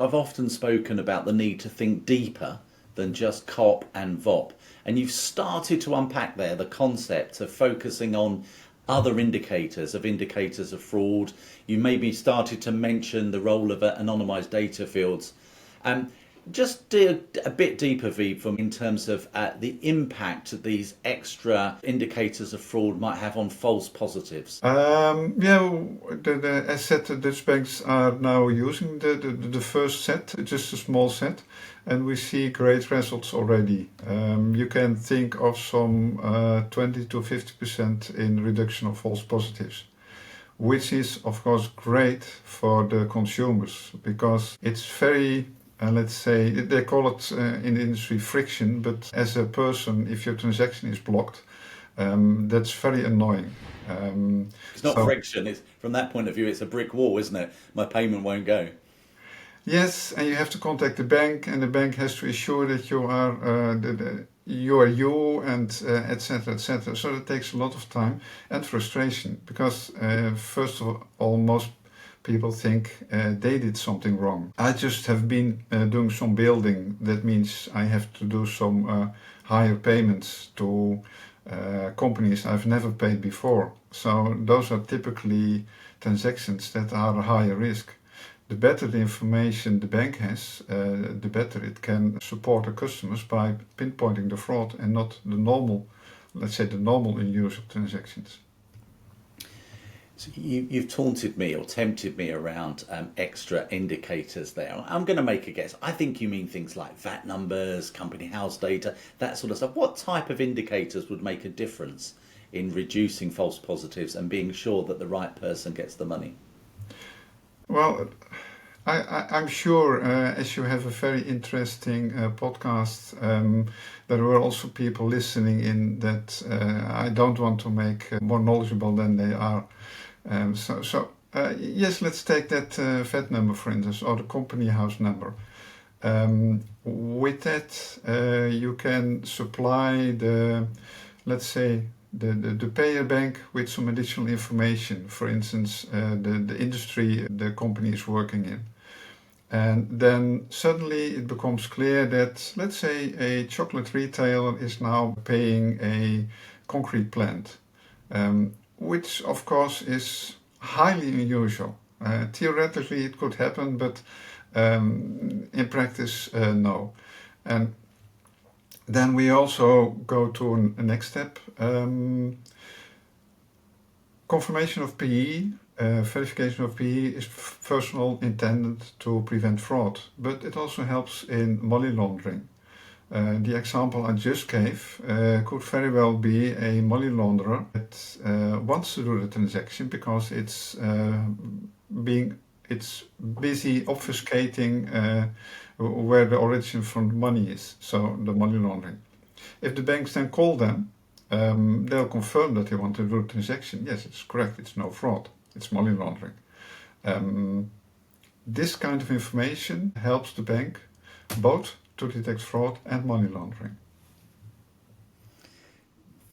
I've often spoken about the need to think deeper than just COP and VOP. And you've started to unpack there the concept of focusing on other indicators of fraud. You maybe started to mention the role of anonymized data fields. Um, just dig a bit deeper, V, from in terms of the impact these extra indicators of fraud might have on false positives. Yeah, as said, the Dutch banks are now using the first set, just a small set, and we see great results already. You can think of some 20 to 50% in reduction of false positives, which is of course great for the consumers because it's very let's say, they call it in the industry friction, but as a person, if your transaction is blocked, that's very annoying. It's not So friction. It's from that point of view, it's a brick wall, isn't it? My payment won't go. yes, and you have to contact the bank, and the bank has to assure that you are you are you, and etc. etc. So that takes a lot of time and frustration because first of all, most people think they did something wrong. I just have been doing some building. That means I have to do some higher payments to companies I've never paid before. So those are typically transactions that are a higher risk. The better the information the bank has, the better it can support the customers by pinpointing the fraud and not the normal, let's say the normal unusual transactions. So you've taunted me or tempted me around extra indicators there. I'm going to make a guess. I think you mean things like VAT numbers, company house data, that sort of stuff. What type of indicators would make a difference in reducing false positives and being sure that the right person gets the money? Well, I'm sure as you have a very interesting podcast, there were also people listening in that I don't want to make more knowledgeable than they are. Yes, let's take that VAT number for instance, or the company house number. With that, you can supply the, let's say, the payer bank with some additional information, for instance, the industry the company is working in. And then suddenly it becomes clear that, let's say, a chocolate retailer is now paying a concrete plant, which of course is highly unusual. Theoretically, it could happen, but in practice, no. And then we also go to a next step. Confirmation of PE, verification of PE is first of all intended to prevent fraud, but it also helps in money laundering. The example I just gave could very well be a money launderer that wants to do the transaction because it's busy obfuscating where the origin from the money is, so the money laundering. If the banks then call them, they'll confirm that they want to do the transaction. Yes, it's correct, it's no fraud, it's money laundering. This kind of information helps the bank both to detect fraud and money laundering.